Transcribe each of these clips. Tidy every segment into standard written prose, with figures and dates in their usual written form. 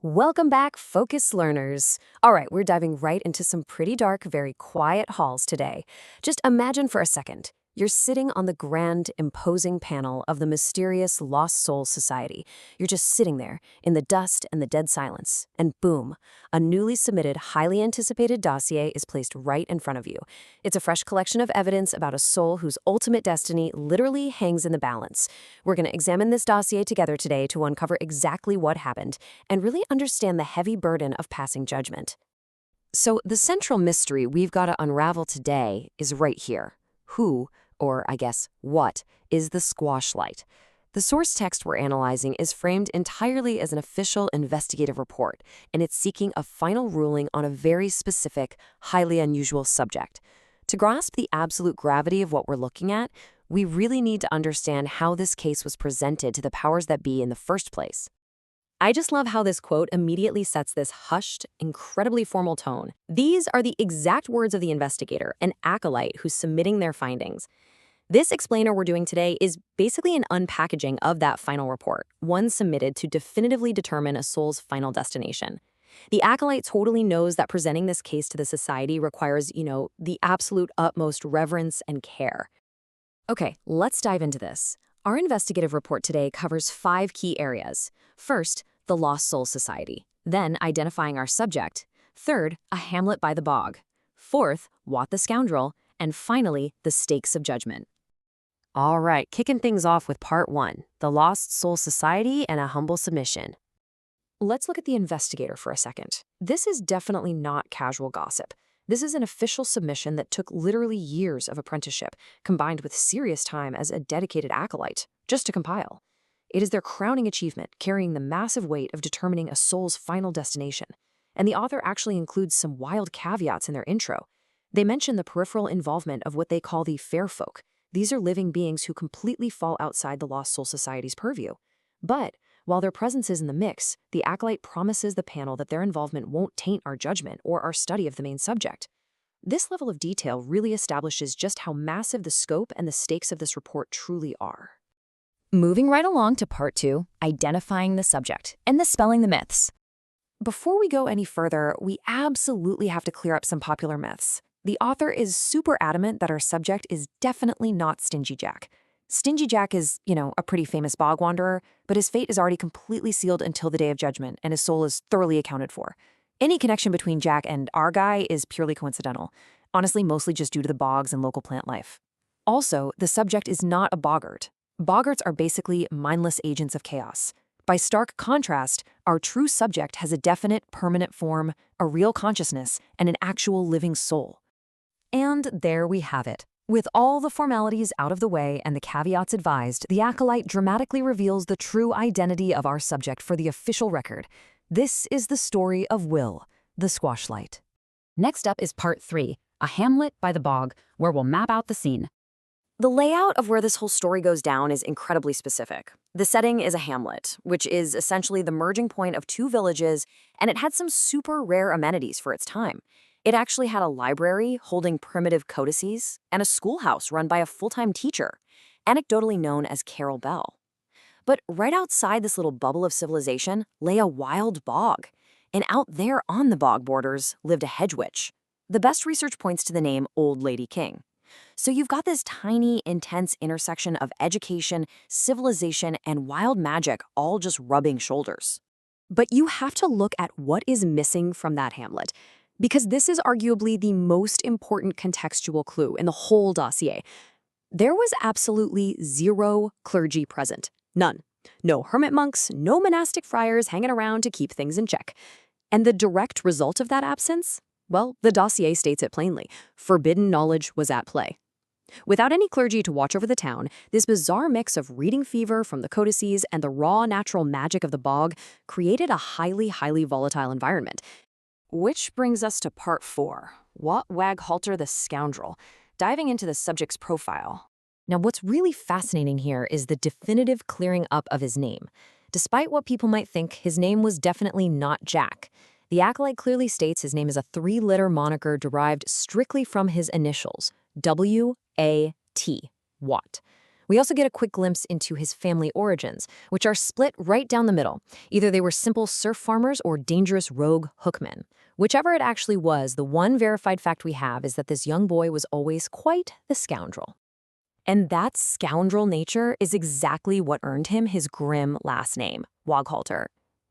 Welcome back, focused learners. All right, we're diving right into some pretty dark, very quiet halls today. Just imagine for a second. You're sitting on the grand, imposing panel of the mysterious Lost Souls Society. You're just sitting there, in the dust and the dead silence. And boom, a newly submitted, highly anticipated dossier is placed right in front of you. It's a fresh collection of evidence about a soul whose ultimate destiny literally hangs in the balance. We're going to examine this dossier together today to uncover exactly what happened and really understand the heavy burden of passing judgment. So, the central mystery we've got to unravel today is right here. Who, or I guess what, is the Squash Light? The source text we're analyzing is framed entirely as an official investigative report, and it's seeking a final ruling on a very specific, highly unusual subject. To grasp the absolute gravity of what we're looking at, we really need to understand how this case was presented to the powers that be in the first place. I just love how this quote immediately sets this hushed, incredibly formal tone. These are the exact words of the investigator, an acolyte who's submitting their findings. This explainer we're doing today is basically an unpackaging of that final report, one submitted to definitively determine a soul's final destination. The acolyte totally knows that presenting this case to the society requires, the absolute utmost reverence and care. Okay, let's dive into this. Our investigative report today covers 5 key areas. First, the Lost Souls Society. Then, identifying our subject. Third, a hamlet by the bog. Fourth, Wat the Scoundrel. And finally, the stakes of judgment. All right, kicking things off with part 1, the Lost Souls Society and a humble submission. Let's look at the investigator for a second. This is definitely not casual gossip. This is an official submission that took literally years of apprenticeship, combined with serious time as a dedicated acolyte, just to compile. It is their crowning achievement, carrying the massive weight of determining a soul's final destination. And the author actually includes some wild caveats in their intro. They mention the peripheral involvement of what they call the fair folk. These are living beings who completely fall outside the Lost Soul Society's purview. But while their presence is in the mix, the acolyte promises the panel that their involvement won't taint our judgment or our study of the main subject. This level of detail really establishes just how massive the scope and the stakes of this report truly are. Moving right along to part 2, identifying the subject and dispelling the myths. Before we go any further, we absolutely have to clear up some popular myths. The author is super adamant that our subject is definitely not Stingy Jack. Stingy Jack is, a pretty famous bog wanderer, but his fate is already completely sealed until the Day of Judgment, and his soul is thoroughly accounted for. Any connection between Jack and our guy is purely coincidental, honestly mostly just due to the bogs and local plant life. Also, the subject is not a boggart. Boggarts are basically mindless agents of chaos. By stark contrast, our true subject has a definite, permanent form, a real consciousness, and an actual living soul. And there we have it. With all the formalities out of the way and the caveats advised, the acolyte dramatically reveals the true identity of our subject for the official record. This is the story of Will, the Squash Light. Next up is part 3, a hamlet by the bog, where we'll map out the scene. The layout of where this whole story goes down is incredibly specific. The setting is a hamlet, which is essentially the merging point of 2 villages, and it had some super rare amenities for its time. It actually had a library holding primitive codices and a schoolhouse run by a full-time teacher, anecdotally known as Carol Bell. But right outside this little bubble of civilization lay a wild bog, and out there on the bog borders lived a hedge witch. The best research points to the name Old Lady King. So you've got this tiny, intense intersection of education, civilization, and wild magic all just rubbing shoulders. But you have to look at what is missing from that hamlet, because this is arguably the most important contextual clue in the whole dossier. There was absolutely 0 clergy present. None. No hermit monks, no monastic friars hanging around to keep things in check. And the direct result of that absence? Well, the dossier states it plainly. Forbidden knowledge was at play. Without any clergy to watch over the town, this bizarre mix of reading fever from the codices and the raw natural magic of the bog created a highly volatile environment. Which brings us to part 4, Wat Waghalter the Scoundrel, diving into the subject's profile. Now, what's really fascinating here is the definitive clearing up of his name. Despite what people might think, his name was definitely not Jack. The acolyte clearly states his name is a 3-letter moniker derived strictly from his initials, W-A-T, Wat. We also get a quick glimpse into his family origins, which are split right down the middle. Either they were simple serf farmers or dangerous rogue hookmen. Whichever it actually was, the one verified fact we have is that this young boy was always quite the scoundrel. And that scoundrel nature is exactly what earned him his grim last name, Waghalter.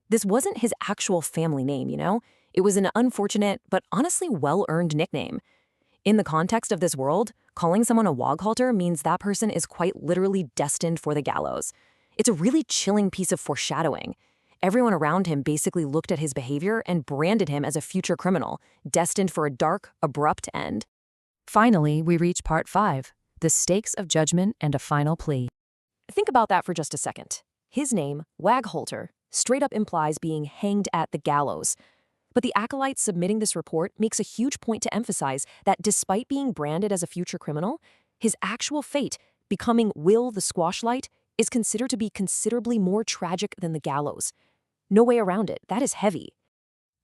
This wasn't his actual family name, you know? It was an unfortunate, but honestly well-earned nickname. In the context of this world, calling someone a Waghalter means that person is quite literally destined for the gallows. It's a really chilling piece of foreshadowing. Everyone around him basically looked at his behavior and branded him as a future criminal, destined for a dark, abrupt end. Finally, we reach part 5, the stakes of judgment and a final plea. Think about that for just a second. His name, Waghalter, straight up implies being hanged at the gallows. But the acolyte submitting this report makes a huge point to emphasize that despite being branded as a future criminal, his actual fate, becoming Will the Squashlight, is considered to be considerably more tragic than the gallows. No way around it. That is heavy.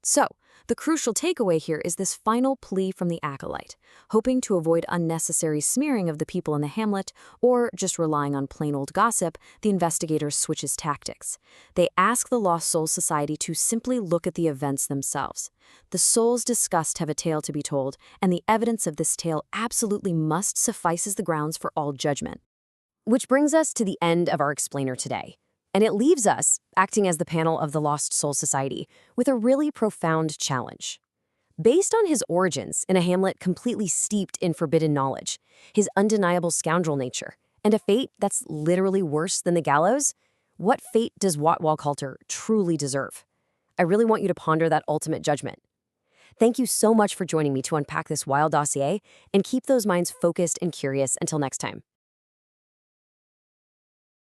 So, the crucial takeaway here is this final plea from the acolyte, hoping to avoid unnecessary smearing of the people in the hamlet, or just relying on plain old gossip. The investigator switches tactics. They ask the Lost Souls Society to simply look at the events themselves. The souls discussed have a tale to be told, and the evidence of this tale absolutely must suffice as the grounds for all judgment. Which brings us to the end of our explainer today. And it leaves us, acting as the panel of the Lost Souls Society, with a really profound challenge. Based on his origins in a hamlet completely steeped in forbidden knowledge, his undeniable scoundrel nature, and a fate that's literally worse than the gallows, what fate does Waghalter truly deserve? I really want you to ponder that ultimate judgment. Thank you so much for joining me to unpack this wild dossier, and keep those minds focused and curious until next time.